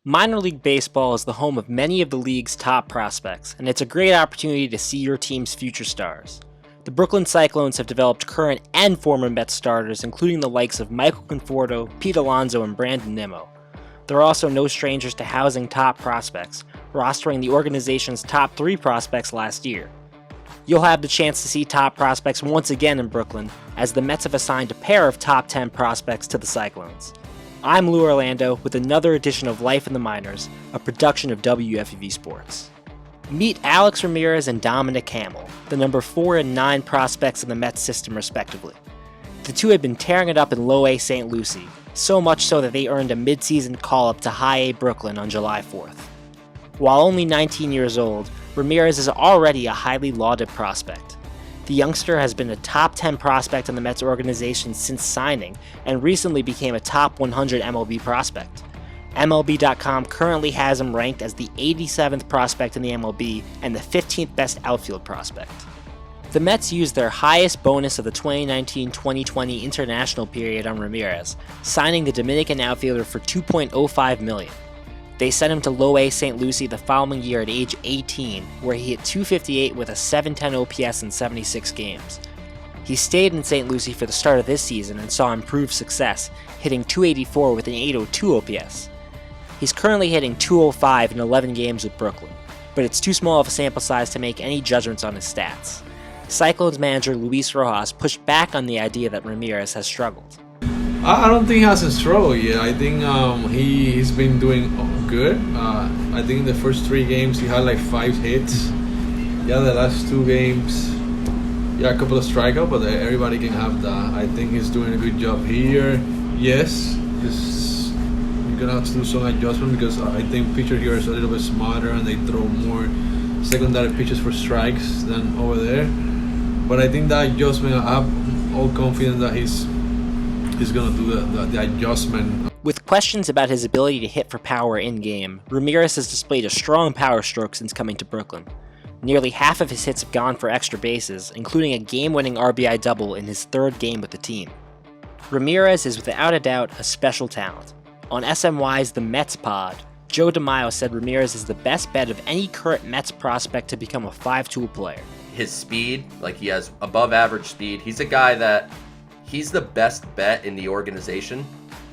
Minor League Baseball is the home of many of the league's top prospects, and it's a great opportunity to see your team's future stars. The Brooklyn Cyclones have developed current and former Mets starters, including the likes of Michael Conforto, Pete Alonso, and Brandon Nimmo. They're also no strangers to housing top prospects, rostering the organization's top 3 prospects last year. You'll have the chance to see top prospects once again in Brooklyn, as the Mets have assigned a pair of top 10 prospects to the Cyclones. I'm Lou Orlando with another edition of Life in the Minors, a production of WFUV Sports. Meet Alex Ramirez and Dominic Hamel, the number 4 and 9 prospects in the Mets system respectively. The two had been tearing it up in Low A St. Lucie, so much so that they earned a mid-season call-up to High A Brooklyn on July 4th. While only 19 years old, Ramirez is already a highly lauded prospect. The youngster has been a top 10 prospect in the Mets organization since signing, and recently became a top 100 MLB prospect. MLB.com currently has him ranked as the 87th prospect in the MLB and the 15th best outfield prospect. The Mets used their highest bonus of the 2019-2020 international period on Ramirez, signing the Dominican outfielder for $2.05 million. They sent him to Low A St. Lucie the following year at age 18, where he hit .258 with a .710 OPS in 76 games. He stayed in St. Lucie for the start of this season and saw improved success, hitting .284 with an .802 OPS. He's currently hitting .205 in 11 games with Brooklyn, but it's too small of a sample size to make any judgments on his stats. Cyclones manager Luis Rojas pushed back on the idea that Ramirez has struggled. I don't think he has a struggle yet. I think he's been doing good. I think in the first 3 games he had like 5 hits. Yeah, the last 2 games, a couple of strikeouts, but everybody can have that. I think he's doing a good job here. Yes, you're gonna have to do some adjustment because I think pitcher here is a little bit smarter and they throw more secondary pitches for strikes than over there. But I think that adjustment, I'm all confident that he's going to do the adjustment. With questions about his ability to hit for power in-game, Ramirez has displayed a strong power stroke since coming to Brooklyn. Nearly half of his hits have gone for extra bases, including a game-winning RBI double in his 3rd game with the team. Ramirez is without a doubt a special talent. On SMY's The Mets Pod, Joe DeMaio said Ramirez is the best bet of any current Mets prospect to become a 5-tool player. His speed, he has above average speed. He's a guy that he's the best bet in the organization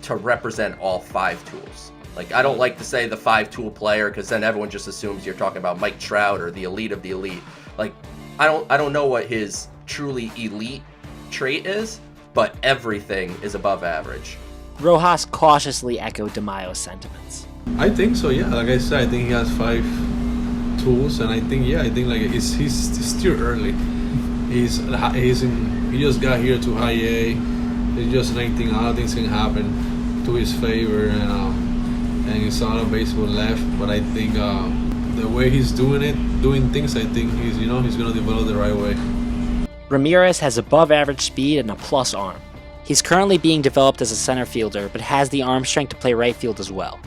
to represent all 5 tools. I don't like to say the 5-tool player because then everyone just assumes you're talking about Mike Trout or the elite of the elite. I don't know what his truly elite trait is, but everything is above average. Rojas cautiously echoed DeMaio's sentiments. I think so, yeah. Like I said, I think he has 5 tools, and I think he's still early. He just got here to High A. It's just 19. A lot of things can happen to his favor, and it's a lot of baseball left. But I think the way he's doing things, I think he's going to develop the right way. Ramirez has above average speed and a plus arm. He's currently being developed as a center fielder, but has the arm strength to play right field as well.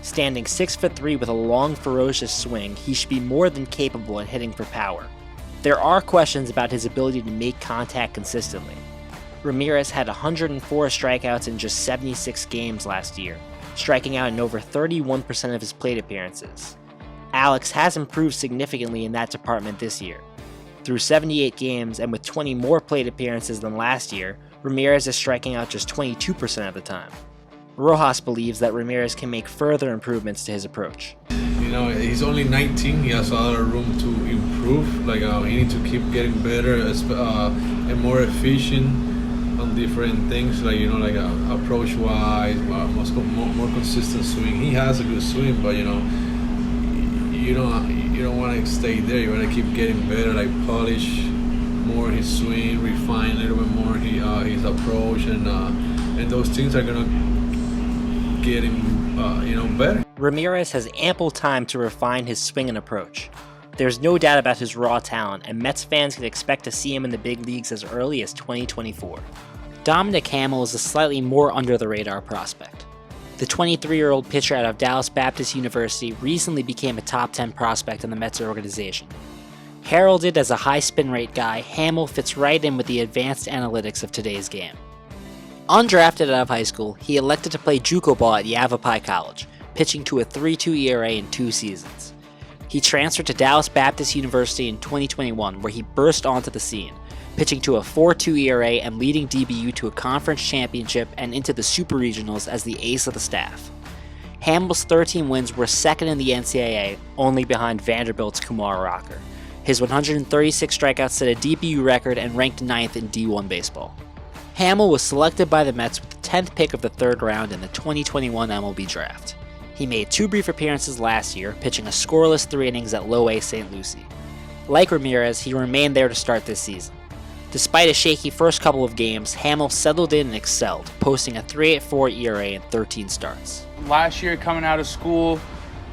Standing 6'3" with a long, ferocious swing, he should be more than capable at hitting for power. There are questions about his ability to make contact consistently. Ramirez had 104 strikeouts in just 76 games last year, striking out in over 31% of his plate appearances. Alex has improved significantly in that department this year. Through 78 games and with 20 more plate appearances than last year, Ramirez is striking out just 22% of the time. Rojas believes that Ramirez can make further improvements to his approach. He's only 19. He has a lot of room to improve. He needs to keep getting better and more efficient on different things. Approach-wise, more consistent swing. He has a good swing, but you don't want to stay there. You want to keep getting better. Polish more his swing, refine a little bit more his approach, and those things are gonna get him better. Ramirez has ample time to refine his swing and approach. There's no doubt about his raw talent, and Mets fans can expect to see him in the big leagues as early as 2024. Dominic Hamel is a slightly more under-the-radar prospect. The 23-year-old pitcher out of Dallas Baptist University recently became a top 10 prospect in the Mets organization. Heralded as a high spin rate guy, Hamill fits right in with the advanced analytics of today's game. Undrafted out of high school, he elected to play JUCO ball at Yavapai College, pitching to a 3.2 ERA in 2 seasons. He transferred to Dallas Baptist University in 2021, where he burst onto the scene, pitching to a 4.2 ERA and leading DBU to a conference championship and into the Super Regionals as the ace of the staff. Hamill's 13 wins were second in the NCAA, only behind Vanderbilt's Kumar Rocker. His 136 strikeouts set a DBU record and ranked 9th in D1 baseball. Hamill was selected by the Mets with the 10th pick of the 3rd round in the 2021 MLB Draft. He made 2 brief appearances last year, pitching a scoreless 3 innings at Low A St. Lucie. Like Ramirez, he remained there to start this season. Despite a shaky first couple of games, Hamill settled in and excelled, posting a 3.84 ERA in 13 starts. Last year, coming out of school,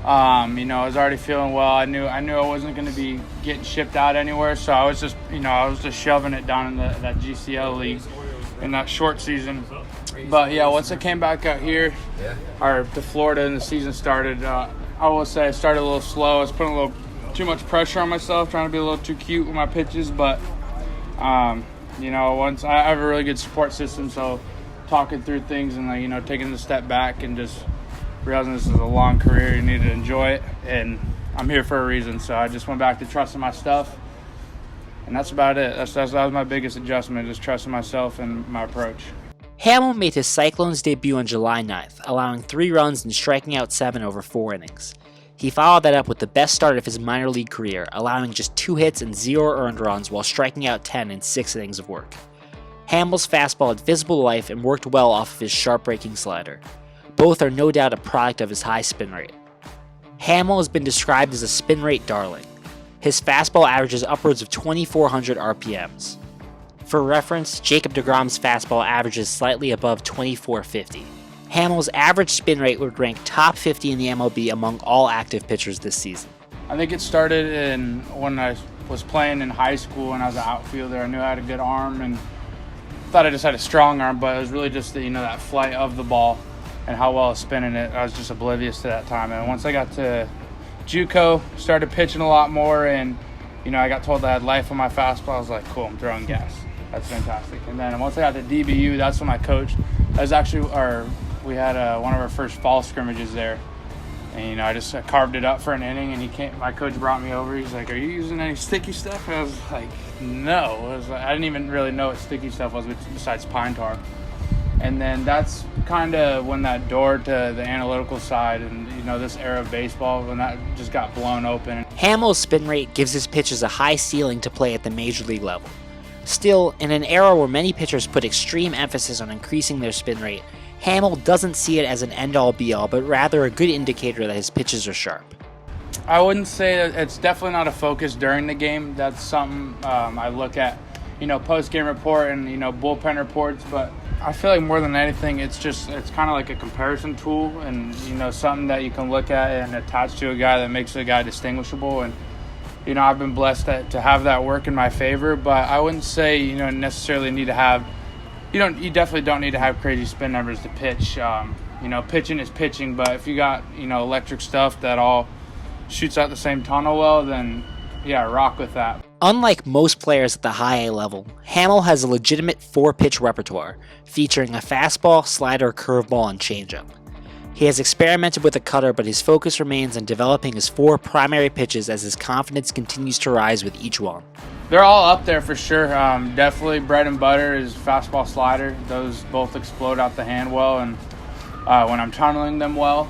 I was already feeling well. I knew I wasn't going to be getting shipped out anywhere, so I was just shoving it down in that GCL league in that short season. But yeah, once I came back out here, to Florida, and the season started, I will say I started a little slow. I was putting a little too much pressure on myself, trying to be a little too cute with my pitches, but once I have a really good support system, so talking through things and taking a step back and just realizing this is a long career, you need to enjoy it, and I'm here for a reason. So I just went back to trusting my stuff, and that's about it. That was my biggest adjustment, just trusting myself and my approach. Hamill made his Cyclones debut on July 9th, allowing 3 runs and striking out 7 over 4 innings. He followed that up with the best start of his minor league career, allowing just 2 hits and 0 earned runs while striking out 10 in 6 innings of work. Hamill's fastball had visible life and worked well off of his sharp-breaking slider. Both are no doubt a product of his high spin rate. Hamill has been described as a spin rate darling. His fastball averages upwards of 2,400 RPMs. For reference, Jacob deGrom's fastball averages slightly above 2,450. Hamill's average spin rate would rank top 50 in the MLB among all active pitchers this season. I think it started when I was playing in high school and I was an outfielder. I knew I had a good arm and thought I just had a strong arm, but it was really just that flight of the ball and how well I was spinning it. I was just oblivious to that time. And once I got to JUCO, started pitching a lot more, and I got told I had life on my fastball. I was like, cool, I'm throwing gas. That's fantastic. And then once I got to DBU, that's when my coach, we had one of our first fall scrimmages there. And, I just carved it up for an inning, and my coach brought me over. He's like, are you using any sticky stuff? And I was like, no. I didn't even really know what sticky stuff was besides pine tar. And then that's kind of when that door to the analytical side and, this era of baseball, when that just got blown open. Hamill's spin rate gives his pitches a high ceiling to play at the major league level. Still, in an era where many pitchers put extreme emphasis on increasing their spin rate, Hamill doesn't see it as an end-all be-all, but rather a good indicator that his pitches are sharp. I wouldn't say that it's definitely not a focus during the game. That's something I look at, post-game report and, bullpen reports, but I feel like more than anything, it's kind of like a comparison tool and, something that you can look at and attach to a guy that makes a guy distinguishable. And, I've been blessed to have that work in my favor, but I wouldn't say, necessarily need to have, you definitely don't need to have crazy spin numbers to pitch. Pitching is pitching, but if you got, electric stuff that all shoots out the same tunnel well, then yeah, rock with that. Unlike most players at the high A level, Hamill has a legitimate 4-pitch repertoire, featuring a fastball, slider, curveball, and changeup. He has experimented with a cutter, but his focus remains on developing his 4 primary pitches as his confidence continues to rise with each one. They're all up there for sure. Definitely bread and butter is fastball, slider. Those both explode out the hand well, and when I'm tunneling them well,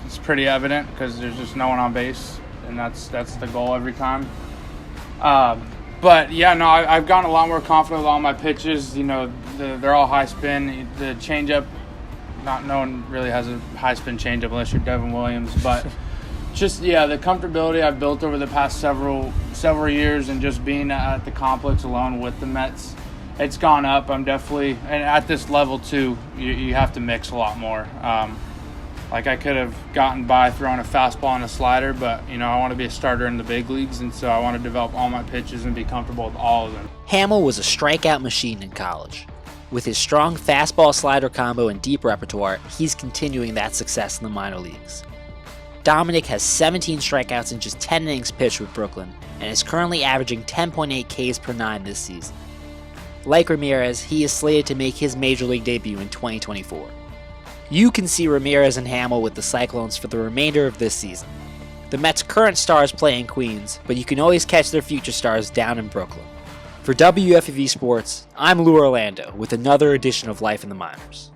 it's pretty evident because there's just no one on base, and that's the goal every time. But yeah, no, I've gotten a lot more confident with all my pitches. They're all high spin. The changeup, no one really has a high spin changeup unless you're Devin Williams. But just the comfortability I've built over the past several years, and just being at the complex alone with the Mets, it's gone up. I'm definitely, and at this level too, you have to mix a lot more. Like I could have gotten by throwing a fastball and a slider, but I want to be a starter in the big leagues, and so I want to develop all my pitches and be comfortable with all of them. Hamill was a strikeout machine in college. With his strong fastball-slider combo and deep repertoire, he's continuing that success in the minor leagues. Dominic has 17 strikeouts in just 10 innings pitched with Brooklyn, and is currently averaging 10.8 Ks per 9 this season. Like Ramirez, he is slated to make his major league debut in 2024. You can see Ramirez and Hamill with the Cyclones for the remainder of this season. The Mets' current stars play in Queens, but you can always catch their future stars down in Brooklyn. For WFUV Sports, I'm Lou Orlando with another edition of Life in the Minors.